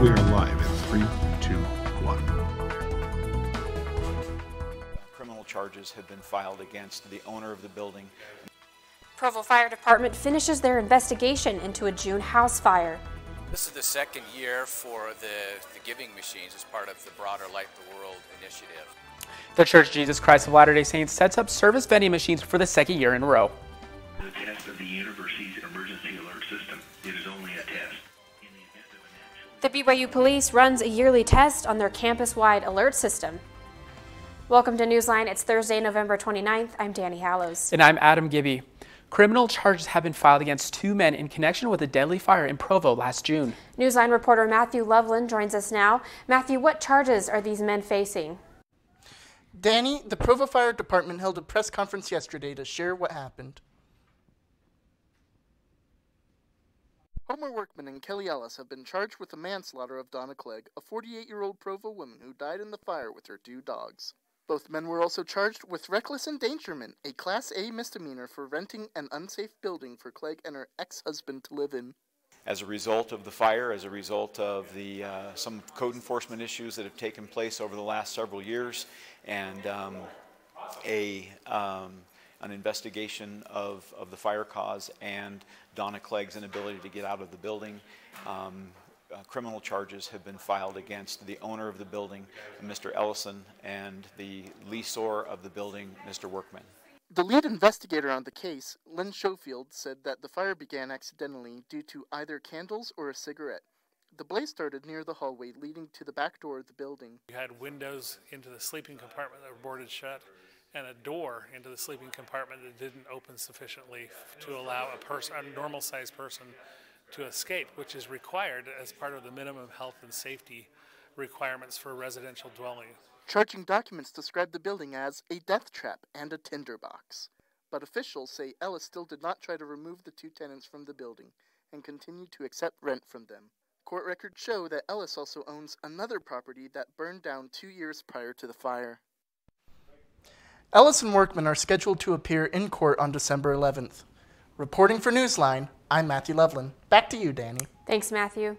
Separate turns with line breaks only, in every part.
We are live in 3, 2, 1.
Criminal charges have been filed against the owner of the building.
Provo Fire Department finishes their investigation into a June house fire.
This is the second year for the giving machines as part of the broader Light the World initiative.
The Church of Jesus Christ of Latter-day Saints sets up service vending machines for the second year in a row.
The test of the university's emergency alert system. It is only a test.
The BYU Police runs a yearly test on their campus-wide alert system. Welcome to Newsline. It's Thursday, November 29th. I'm Danny Hallows.
And I'm Adam Gibby. Criminal charges have been filed against two men in connection with a deadly fire in Provo last June.
Newsline reporter Matthew Loveland joins us now. Matthew, what charges are these men facing?
Danny, the Provo Fire Department held a press conference yesterday to share what happened. Homer Workman and Kelly Ellis have been charged with the manslaughter of Donna Clegg, a 48-year-old Provo woman who died in the fire with her two dogs. Both men were also charged with reckless endangerment, a Class A misdemeanor for renting an unsafe building for Clegg and her ex-husband to live in.
As a result of the fire, as a result of the some code enforcement issues that have taken place over the last several years, and an investigation of the fire cause and Donna Clegg's inability to get out of the building, criminal charges have been filed against the owner of the building, Mr. Ellison, and the leaseor of the building, Mr. Workman.
The lead investigator on the case, Lynn Schofield, said that the fire began accidentally due to either candles or a cigarette. The blaze started near the hallway leading to the back door of the building.
You had windows into the sleeping compartment that were boarded shut and a door into the sleeping compartment that didn't open sufficiently to allow a normal-sized person to escape, which is required as part of the minimum health and safety requirements for a residential dwelling.
Charging documents describe the building as a death trap and a tinderbox. But officials say Ellis still did not try to remove the two tenants from the building and continued to accept rent from them. Court records show that Ellis also owns another property that burned down 2 years prior to the fire. Ellis and Workman are scheduled to appear in court on December 11th. Reporting for Newsline, I'm Matthew Loveland. Back to you, Danny.
Thanks, Matthew.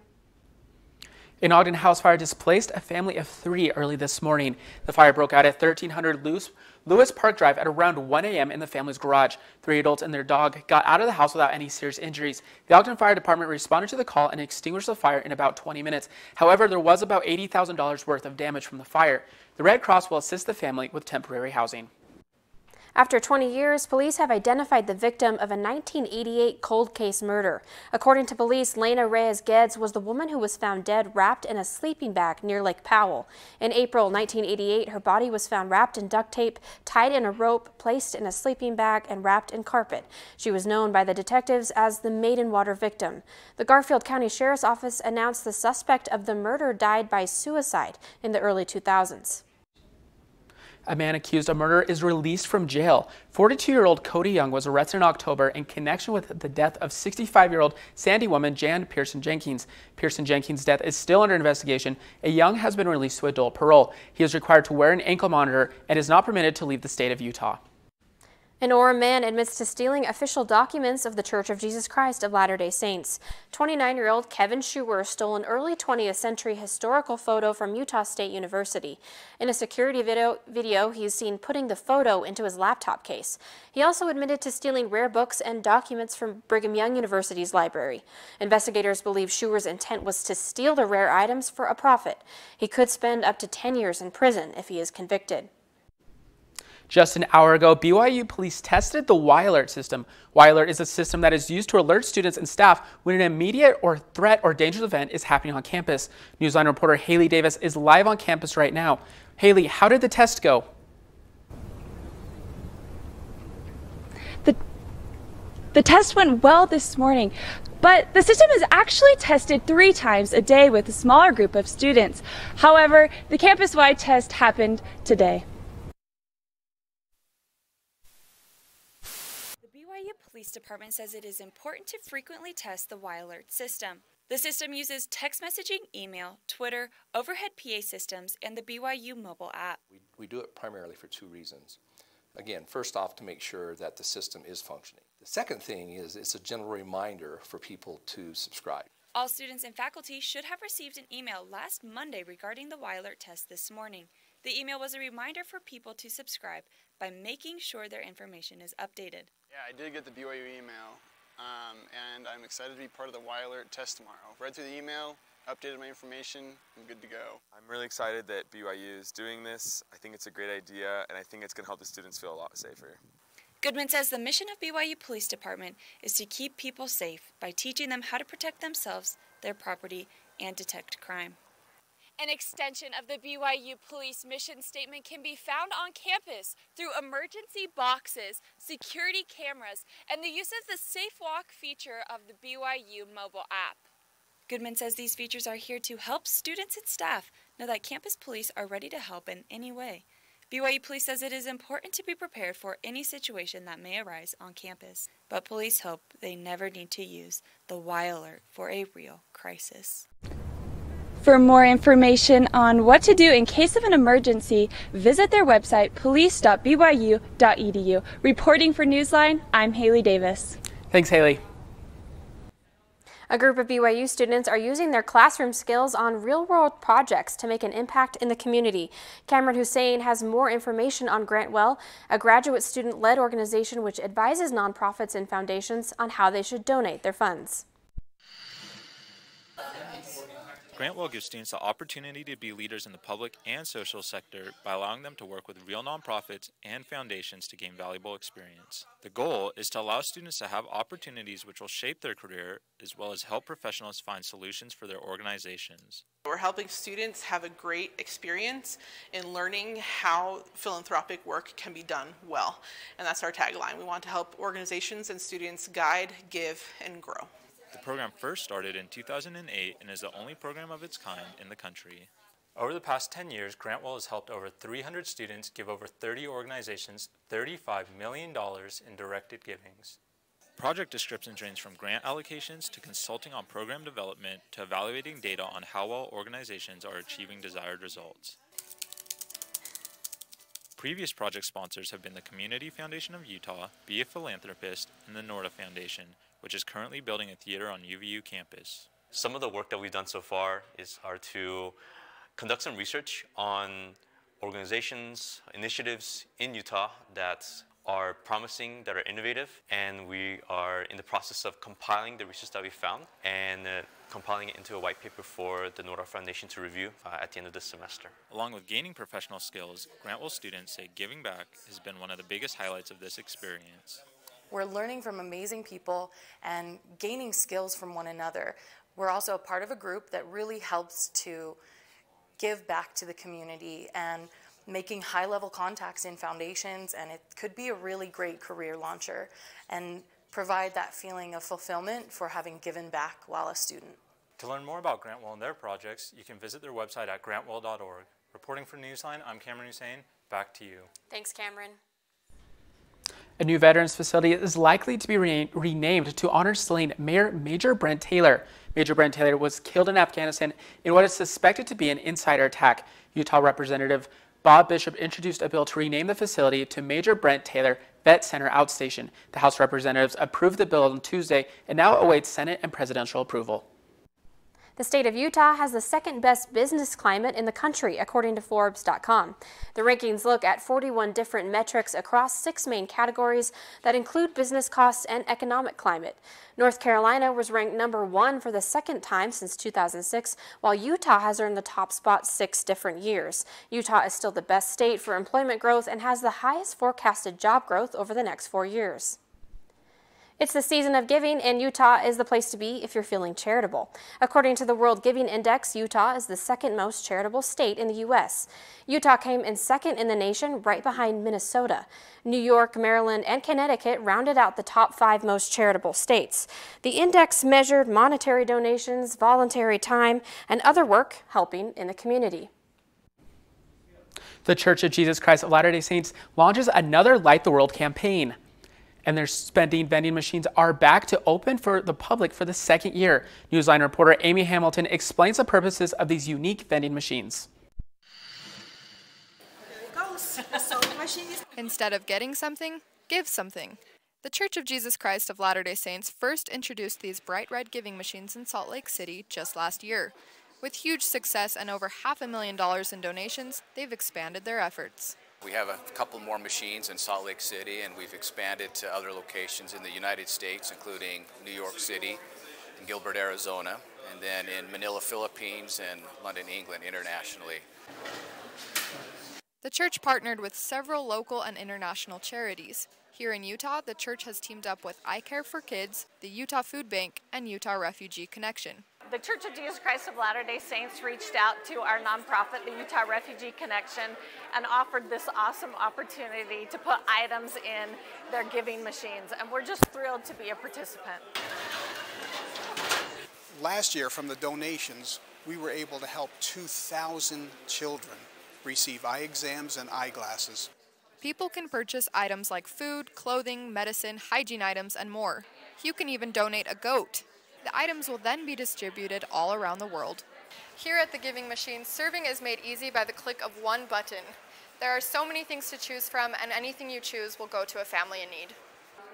An Ogden house fire displaced a family of 3 early this morning. The fire broke out at 1300 Lewis Park Drive at around 1 a.m. in the family's garage. 3 adults and their dog got out of the house without any serious injuries. The Ogden Fire Department responded to the call and extinguished the fire in about 20 minutes. However, there was about $80,000 worth of damage from the fire. The Red Cross will assist the family with temporary housing.
After 20 years, police have identified the victim of a 1988 cold case murder. According to police, Lena Reyes-Geddes was the woman who was found dead wrapped in a sleeping bag near Lake Powell. In April 1988, her body was found wrapped in duct tape, tied in a rope, placed in a sleeping bag, and wrapped in carpet. She was known by the detectives as the Maidenwater victim. The Garfield County Sheriff's Office announced the suspect of the murder died by suicide in the early 2000s.
A man accused of murder is released from jail. 42-year-old Cody Young was arrested in October in connection with the death of 65-year-old Sandy woman Jan Pearson Jenkins. Pearson Jenkins' death is still under investigation. A Young has been released to adult parole. He is required to wear an ankle monitor and is not permitted to leave the state of Utah.
An Orem man admits to stealing official documents of the Church of Jesus Christ of Latter-day Saints. 29-year-old Kevin Schuer stole an early 20th century historical photo from Utah State University. In a security video, he's seen putting the photo into his laptop case. He also admitted to stealing rare books and documents from Brigham Young University's library. Investigators believe Schuer's intent was to steal the rare items for a profit. He could spend up to 10 years in prison if he is convicted.
Just an hour ago, BYU police tested the Y Alert system. Y Alert is a system that is used to alert students and staff when an immediate or threat or dangerous event is happening on campus. Newsline reporter Haley Davis is live on campus right now. Haley, how did the test go?
The test went well this morning, but the system is actually tested 3 times a day with a smaller group of students. However, the campus-wide test happened today.
Police Department says it is important to frequently test the Y Alert system. The system uses text messaging, email, Twitter, overhead PA systems, and the BYU mobile app.
We do it primarily for 2 reasons. Again, first off, to make sure that the system is functioning. The second thing is it's a general reminder for people to subscribe.
All students and faculty should have received an email last Monday regarding the Y-Alert test this morning. The email was a reminder for people to subscribe by making sure their information is updated.
Yeah, I did get the BYU email, and I'm excited to be part of the Y-Alert test tomorrow. Read through the email, updated my information, I'm good to go.
I'm really excited that BYU is doing this. I think it's a great idea, and I think it's going to help the students feel a lot safer.
Goodman says the mission of BYU Police Department is to keep people safe by teaching them how to protect themselves, their property, and detect crime.
An extension of the BYU Police mission statement can be found on campus through emergency boxes, security cameras, and the use of the Safe Walk feature of the BYU mobile app.
Goodman says these features are here to help students and staff know that campus police are ready to help in any way. BYU Police says it is important to be prepared for any situation that may arise on campus, but police hope they never need to use the Y-Alert for a real crisis.
For more information on what to do in case of an emergency, visit their website, police.byu.edu. Reporting for Newsline, I'm Haley Davis.
Thanks, Haley.
A group of BYU students are using their classroom skills on real-world projects to make an impact in the community. Cameron Hussein has more information on Grantwell, a graduate student-led organization which advises nonprofits and foundations on how they should donate their funds.
Grantwell gives students the opportunity to be leaders in the public and social sector by allowing them to work with real nonprofits and foundations to gain valuable experience. The goal is to allow students to have opportunities which will shape their career, as well as help professionals find solutions for their organizations.
We're helping students have a great experience in learning how philanthropic work can be done well. And that's our tagline. We want to help organizations and students guide, give, and grow.
The program first started in 2008 and is the only program of its kind in the country.
Over the past 10 years, Grantwell has helped over 300 students give over 30 organizations $35 million in directed givings.
Project descriptions range from grant allocations to consulting on program development to evaluating data on how well organizations are achieving desired results. Previous project sponsors have been the Community Foundation of Utah, Be a Philanthropist, and the Norda Foundation, which is currently building a theater on UVU campus.
Some of the work that we've done so far are to conduct some research on organizations, initiatives in Utah that are promising, that are innovative, and we are in the process of compiling the research that we found and compiling it into a white paper for the Norda Foundation to review at the end of this semester.
Along with gaining professional skills, Grantwell students say giving back has been one of the biggest highlights of this experience.
We're learning from amazing people and gaining skills from one another. We're also a part of a group that really helps to give back to the community and making high-level contacts in foundations, and it could be a really great career launcher and provide that feeling of fulfillment for having given back while a student.
To learn more about Grantwell and their projects, you can visit their website at grantwell.org. Reporting for Newsline, I'm Cameron Hussein. Back to you.
Thanks, Cameron.
A new veterans facility is likely to be renamed to honor slain Mayor Major Brent Taylor. Major Brent Taylor was killed in Afghanistan in what is suspected to be an insider attack. Utah Representative Bob Bishop introduced a bill to rename the facility to Major Brent Taylor Vet Center Outstation. The House of Representatives approved the bill on Tuesday and now awaits Senate and presidential approval.
The state of Utah has the second best business climate in the country, according to Forbes.com. The rankings look at 41 different metrics across 6 main categories that include business costs and economic climate. North Carolina was ranked number 1 for the second time since 2006, while Utah has earned the top spot 6 different years. Utah is still the best state for employment growth and has the highest forecasted job growth over the next 4 years. It's the season of giving, and Utah is the place to be if you're feeling charitable. According to the World Giving Index, Utah is the second most charitable state in the U.S. Utah came in second in the nation, right behind Minnesota. New York, Maryland, and Connecticut rounded out the top 5 most charitable states. The index measured monetary donations, voluntary time, and other work helping in the community.
The Church of Jesus Christ of Latter-day Saints launches another Light the World campaign. And their spending vending machines are back to open for the public for the second year. Newsline reporter Amy Hamilton explains the purposes of these unique vending machines.
There it goes. The sewing machine. Instead of getting something, give something. The Church of Jesus Christ of Latter-day Saints first introduced these bright red giving machines in Salt Lake City just last year. With huge success and over $500,000 in donations, they've expanded their efforts.
We have a couple more machines in Salt Lake City, and we've expanded to other locations in the United States, including New York City and Gilbert, Arizona, and then in Manila, Philippines, and London, England internationally.
The church partnered with several local and international charities. Here in Utah, the church has teamed up with I Care for Kids, the Utah Food Bank, and Utah Refugee Connection.
The Church of Jesus Christ of Latter-day Saints reached out to our nonprofit, the Utah Refugee Connection, and offered this awesome opportunity to put items in their giving machines, and we're just thrilled to be a participant.
Last year, from the donations, we were able to help 2,000 children receive eye exams and eyeglasses.
People can purchase items like food, clothing, medicine, hygiene items, and more. You can even donate a goat. The items will then be distributed all around the world. Here at the Giving Machine, serving is made easy by the click of one button. There are so many things to choose from, and anything you choose will go to a family in need.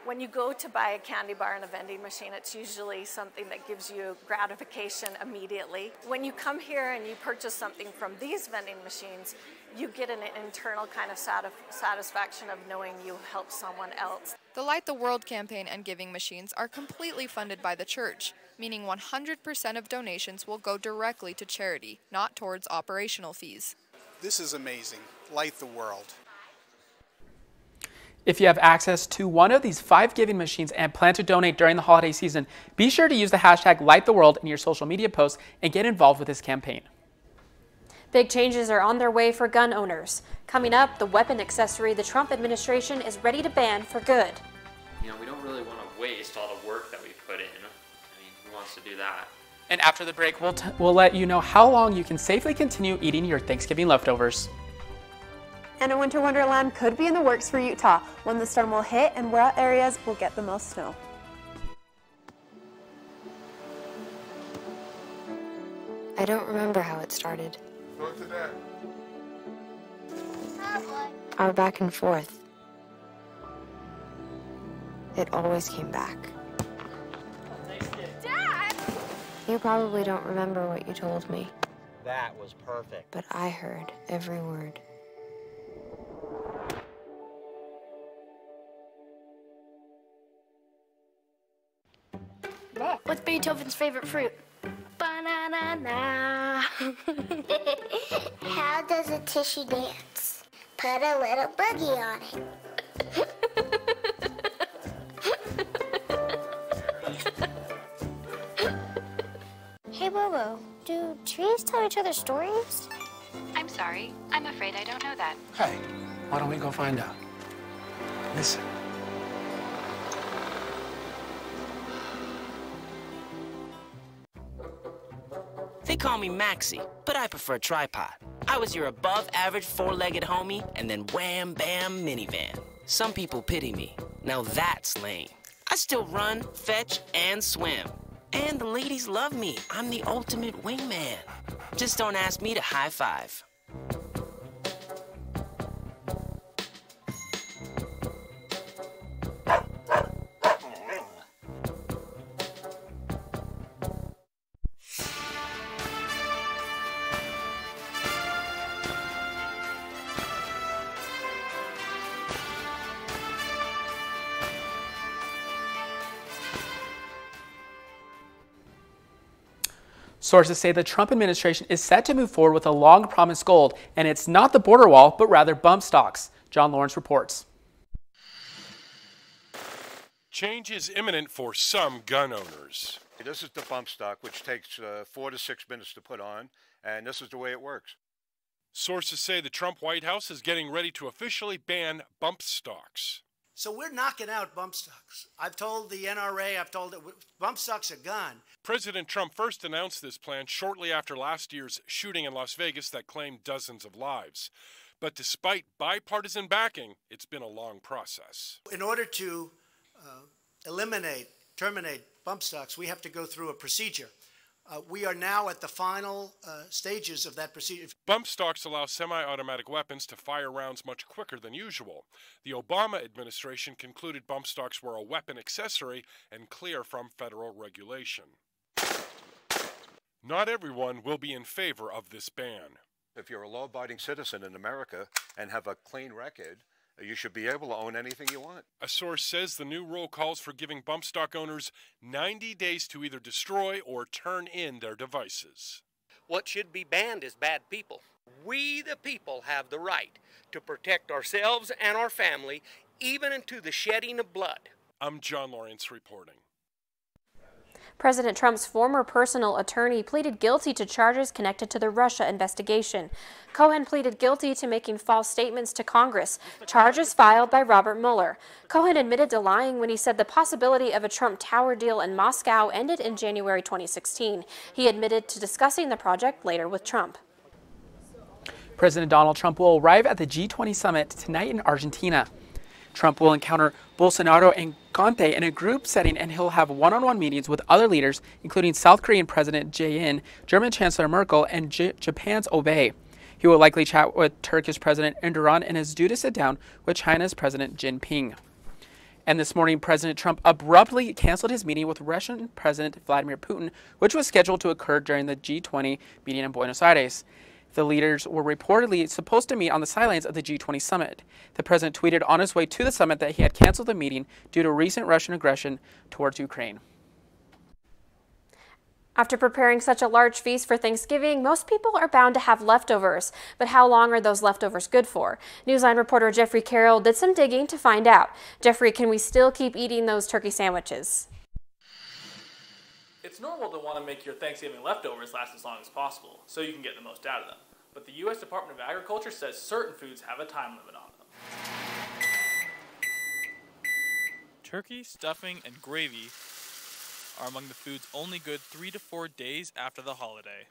When you go to buy a candy bar in a vending machine, it's usually something that gives you gratification immediately. When you come here and you purchase something from these vending machines, you get an internal kind of satisfaction of knowing you helped someone else.
The Light the World campaign and giving machines are completely funded by the church, meaning 100% of donations will go directly to charity, not towards operational fees.
This is amazing. Light the world.
If you have access to one of these 5 giving machines and plan to donate during the holiday season, be sure to use the hashtag LightTheWorld in your social media posts and get involved with this campaign.
Big changes are on their way for gun owners. Coming up, the weapon accessory the Trump administration is ready to ban for good.
You know, we don't really want to waste all the work that we put in. I mean, who wants to do that?
And after the break, we'll let you know how long you can safely continue eating your Thanksgiving leftovers.
And a winter wonderland could be in the works for Utah, when the storm will hit and what areas will get the most snow.
I don't remember how it started.
Go to that.
Our back and forth. It always came back.
Dad!
You probably don't remember what you told me,
That was perfect.
but I heard every word.
What's Beethoven's favorite fruit?
Banana. How does a tissue dance? Put a little boogie on it. Hey, Bobo, do trees tell each other stories?
I'm sorry. I'm afraid I don't know that.
Hey, why don't we go find out? Listen.
They call me Maxie, but I prefer tripod. I was your above-average four-legged homie, and then wham-bam minivan. Some people pity me. Now that's lame. I still run, fetch, and swim. And the ladies love me. I'm the ultimate wingman. Just don't ask me to high-five.
Sources say the Trump administration is set to move forward with a long-promised goal, and it's not the border wall, but rather bump stocks. John Lawrence reports.
Change is imminent for some gun owners.
This is the bump stock, which takes 4 to 6 minutes to put on, and this is the way it works.
Sources say the Trump White House is getting ready to officially ban bump stocks.
So we're knocking out bump stocks. I've told the NRA, I've told that bump stocks are gone.
President Trump first announced this plan shortly after last year's shooting in Las Vegas that claimed dozens of lives. But despite bipartisan backing, it's been a long process.
In order to terminate bump stocks, we have to go through a procedure. We are now at the final stages of that procedure.
Bump stocks allow semi-automatic weapons to fire rounds much quicker than usual. The Obama administration concluded bump stocks were a weapon accessory and clear from federal regulation. Not everyone will be in favor of this ban.
If you're a law-abiding citizen in America and have a clean record, you should be able to own anything you want.
A source says the new rule calls for giving bump stock owners 90 days to either destroy or turn in their devices.
What should be banned is bad people. We, the people, have the right to protect ourselves and our family, even into the shedding of blood.
I'm John Lawrence reporting.
President Trump's former personal attorney pleaded guilty to charges connected to the Russia investigation. Cohen pleaded guilty to making false statements to Congress, charges filed by Robert Mueller. Cohen admitted to lying when he said the possibility of a Trump Tower deal in Moscow ended in January 2016. He admitted to discussing the project later with Trump.
President Donald Trump will arrive at the G20 summit tonight in Argentina. Trump will encounter Bolsonaro and Conte in a group setting, and he'll have one-on-one meetings with other leaders, including South Korean President Jae-in, German Chancellor Merkel, and Japan's Abe. He will likely chat with Turkish President Erdogan and is due to sit down with China's President Jinping. And this morning, President Trump abruptly canceled his meeting with Russian President Vladimir Putin, which was scheduled to occur during the G20 meeting in Buenos Aires. The leaders were reportedly supposed to meet on the sidelines of the G20 summit. The president tweeted on his way to the summit that he had canceled the meeting due to recent Russian aggression towards Ukraine.
After preparing such a large feast for Thanksgiving, most people are bound to have leftovers. But how long are those leftovers good for? Newsline reporter Jeffrey Carroll did some digging to find out. Jeffrey, can we still keep eating those turkey sandwiches?
It's normal to want to make your Thanksgiving leftovers last as long as possible, so you can get the most out of them. But the U.S. Department of Agriculture says certain foods have a time limit on them. Turkey, stuffing, and gravy are among the foods only good 3 to 4 days after the holiday.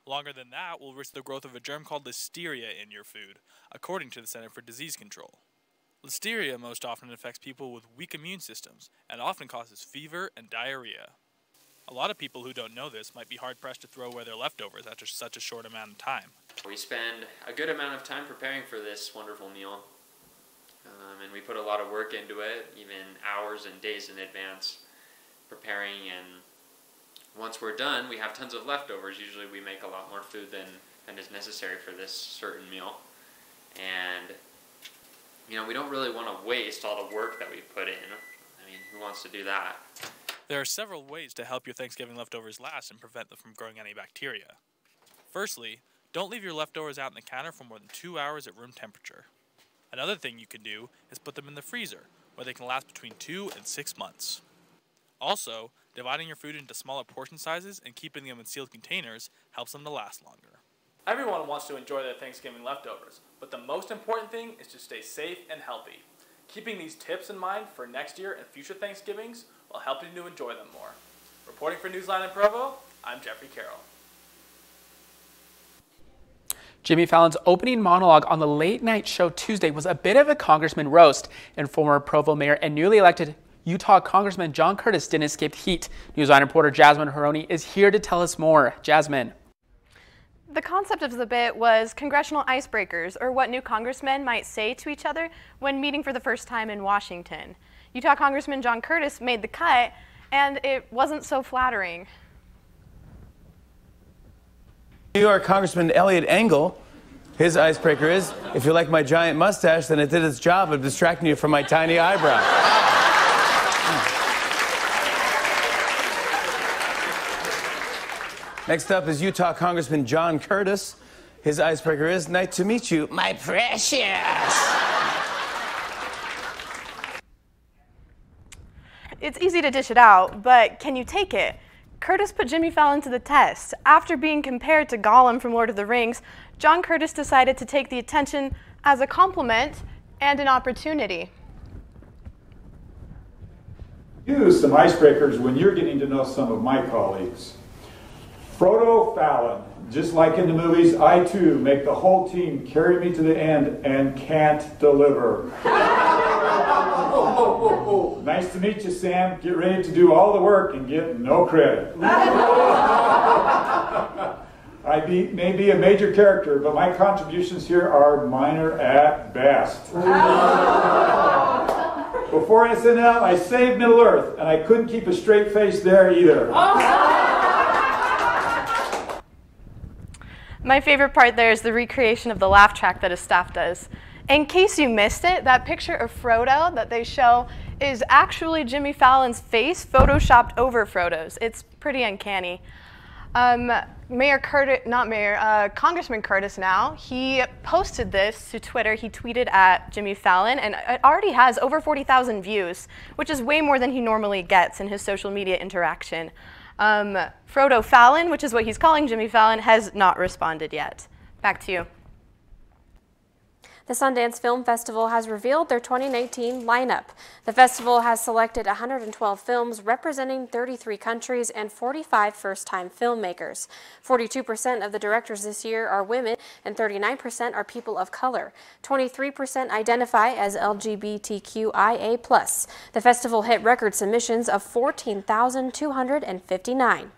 Longer than that will risk the growth of a germ called listeria in your food, according to the Center for Disease Control. Listeria most often affects people with weak immune systems and often causes fever and diarrhea. A lot of people who don't know this might be hard-pressed to throw away their leftovers after such a short amount of time.
We spend a good amount of time preparing for this wonderful meal, and we put a lot of work into it, even hours and days in advance preparing, and once we're done, we have tons of leftovers. Usually we make a lot more food than is necessary for this certain meal, and we don't really want to waste all the work that we put in. I mean, who wants to do that?
There are several ways to help your Thanksgiving leftovers last and prevent them from growing any bacteria. Firstly, don't leave your leftovers out on the counter for more than 2 hours at room temperature. Another thing you can do is put them in the freezer, where they can last between 2 and 6 months. Also, dividing your food into smaller portion sizes and keeping them in sealed containers helps them to last longer. Everyone wants to enjoy their Thanksgiving leftovers, but the most important thing is to stay safe and healthy. Keeping these tips in mind for next year and future Thanksgivings will help you to enjoy them more. Reporting for Newsline in Provo, I'm Jeffrey Carroll.
Jimmy Fallon's opening monologue on the late night show Tuesday was a bit of a congressman roast, and former Provo mayor and newly elected Utah Congressman John Curtis didn't escape heat. Newsline reporter Jasmine Haroni is here to tell us more. Jasmine.
The concept of the bit was congressional icebreakers, or what new congressmen might say to each other when meeting for the first time in Washington. Utah Congressman John Curtis made the cut, and it wasn't so flattering.
New York Congressman Eliot Engel, his icebreaker is, if you like my giant mustache, then it did its job of distracting you from my tiny eyebrow. Next up is Utah Congressman John Curtis. His icebreaker is, nice to meet you, my precious.
It's easy to dish it out, but can you take it? Curtis put Jimmy Fallon to the test. After being compared to Gollum from Lord of the Rings, John Curtis decided to take the attention as a compliment and an opportunity.
Use some icebreakers when you're getting to know some of my colleagues. Frodo Fallon, just like in the movies, I too make the whole team carry me to the end and can't deliver. Nice to meet you, Sam. Get ready to do all the work and get no credit. I may be a major character, but my contributions here are minor at best. Before SNL, I saved Middle Earth, and I couldn't keep a straight face there either.
My favorite part there is the recreation of the laugh track that his staff does. In case you missed it, that picture of Frodo that they show is actually Jimmy Fallon's face photoshopped over Frodo's. It's pretty uncanny. Congressman Curtis now, he posted this to Twitter. He tweeted at Jimmy Fallon, and it already has over 40,000 views, which is way more than he normally gets in his social media interaction. Frodo Fallon, which is what he's calling Jimmy Fallon, has not responded yet. Back to you.
The Sundance Film Festival has revealed their 2019 lineup. The festival has selected 112 films representing 33 countries and 45 first-time filmmakers. 42% of the directors this year are women and 39% are people of color. 23% identify as LGBTQIA+. The festival hit record submissions of 14,259.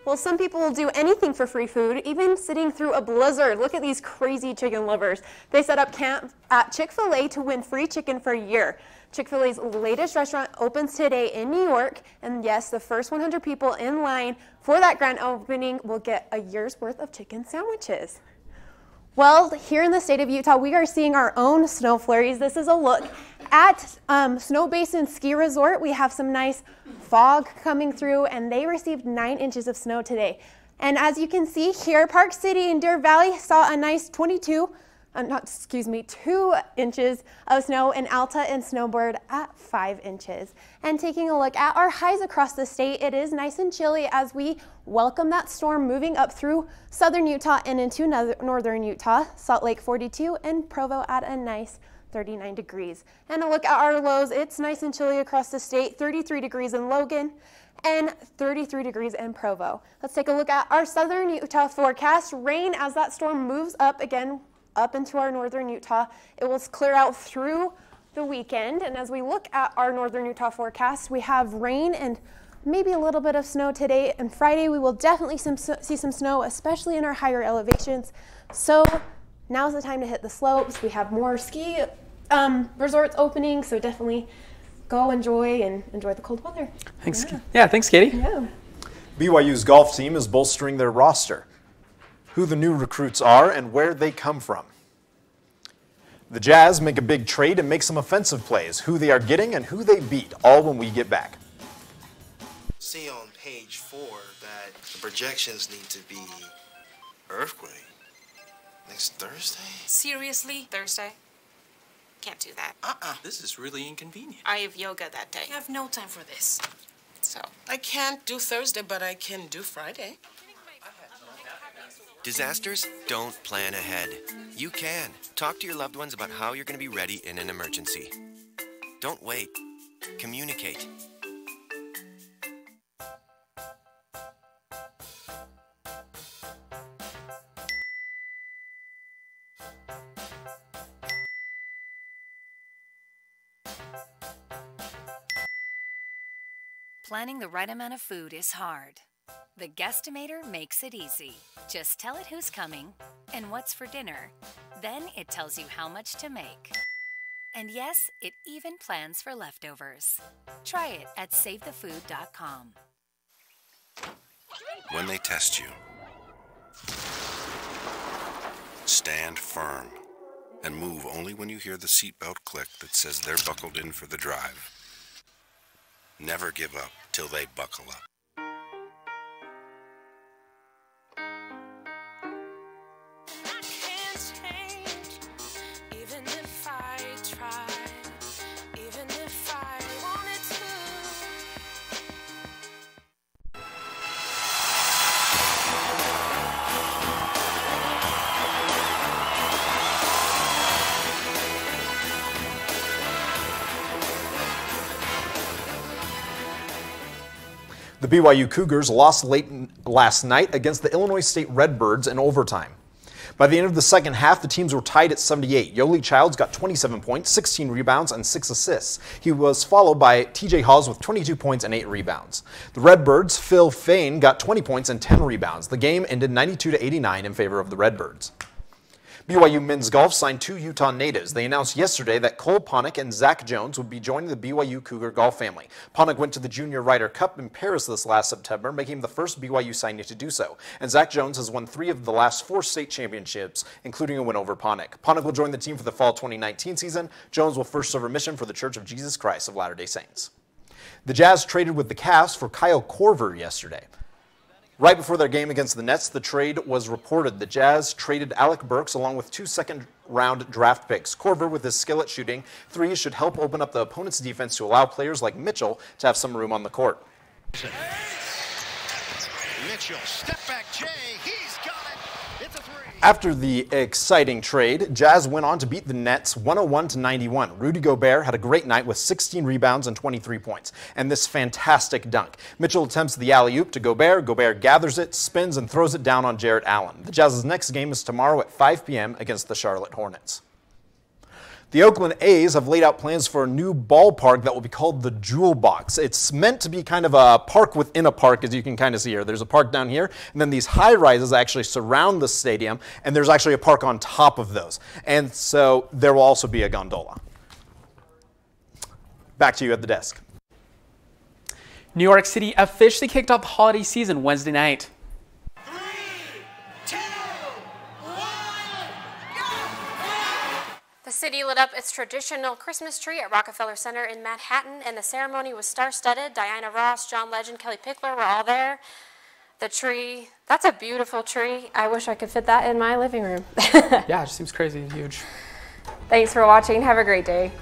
Well, some people will do anything for free food, even sitting through a blizzard. Look at these crazy chicken lovers. They set up camp at Chick-fil-A to win free chicken for a year. Chick-fil-A's latest restaurant opens today in New York, and yes, the first 100 people in line for that grand opening will get a year's worth of chicken sandwiches. Well, here in the state of Utah, we are seeing our own snow flurries. This is a look at Snow Basin Ski Resort. We have some nice fog coming through, and they received 9 inches of snow today. And as you can see here, Park City and Deer Valley saw a nice 2 inches of snow, and Alta and Snowbird at 5 inches. And taking a look at our highs across the state, it is nice and chilly as we welcome that storm moving up through southern Utah and into northern Utah. Salt Lake 42 and Provo at a nice 39 degrees. And a look at our lows, it's nice and chilly across the state, 33 degrees in Logan and 33 degrees in Provo. Let's take a look at our southern Utah forecast. Rain as that storm moves up again up into our northern Utah. It will clear out through the weekend. And as we look at our northern Utah forecast, we have rain and maybe a little bit of snow today. And Friday, we will definitely see some snow, especially in our higher elevations. So now's the time to hit the slopes. We have more ski resorts opening, so definitely go enjoy the cold weather.
Thanks. Yeah, thanks, Katie.
Yeah.
BYU's golf team is bolstering their roster. Who the new recruits are and where they come from. The Jazz make a big trade and make some offensive plays. Who they are getting and who they beat, all when we get back.
See on page 4 that the projections need to be earthquake next Thursday.
Seriously? Thursday? Can't do that.
This is really inconvenient.
I have yoga that day. I have no time for this. So.
I can't do Thursday, but I can do Friday.
Disasters don't plan ahead. You can. Talk to your loved ones about how you're going to be ready in an emergency. Don't wait. Communicate.
Planning the right amount of food is hard. The Guestimator makes it easy. Just tell it who's coming and what's for dinner. Then it tells you how much to make. And yes, it even plans for leftovers. Try it at savethefood.com.
When they test you, stand firm and move only when you hear the seatbelt click that says they're buckled in for the drive. Never give up till they buckle up.
The BYU Cougars lost late last night against the Illinois State Redbirds in overtime. By the end of the second half, the teams were tied at 78. Yoli Childs got 27 points, 16 rebounds, and 6 assists. He was followed by TJ Hawes with 22 points and 8 rebounds. The Redbirds' Phil Fain got 20 points and 10 rebounds. The game ended 92-89 in favor of the Redbirds. BYU men's golf signed 2 Utah natives. They announced yesterday that Cole Ponnick and Zach Jones would be joining the BYU Cougar golf family. Ponnick went to the Junior Ryder Cup in Paris this last September, making him the first BYU signee to do so. And Zach Jones has won 3 of the last 4 state championships, including a win over Ponnick. Ponnick will join the team for the fall 2019 season. Jones will first serve a mission for the Church of Jesus Christ of Latter-day Saints. The Jazz traded with the Cavs for Kyle Korver yesterday. Right before their game against the Nets, the trade was reported. The Jazz traded Alec Burks along with 2 second-round draft picks. Korver, with his skill at shooting threes, should help open up the opponent's defense to allow players like Mitchell to have some room on the court.
Mitchell, step back, Jay, he's got it. It's a 3.
After the exciting trade, Jazz went on to beat the Nets 101-91. Rudy Gobert had a great night with 16 rebounds and 23 points, and this fantastic dunk. Mitchell attempts the alley-oop to Gobert. Gobert gathers it, spins, and throws it down on Jarrett Allen. The Jazz's next game is tomorrow at 5 p.m. against the Charlotte Hornets. The Oakland A's have laid out plans for a new ballpark that will be called the Jewel Box. It's meant to be kind of a park within a park, as you can kind of see here. There's a park down here, and then these high-rises actually surround the stadium, and there's actually a park on top of those. And so there will also be a gondola. Back to you at the desk.
New York City officially kicked off holiday season Wednesday night.
The city lit up its traditional Christmas tree at Rockefeller Center in Manhattan, and the ceremony was star-studded. Diana Ross, John Legend, Kelly Pickler were all there. The tree, that's a beautiful tree. I wish I could fit that in my living room.
Yeah, it just seems crazy huge.
Thanks for watching. Have a great day.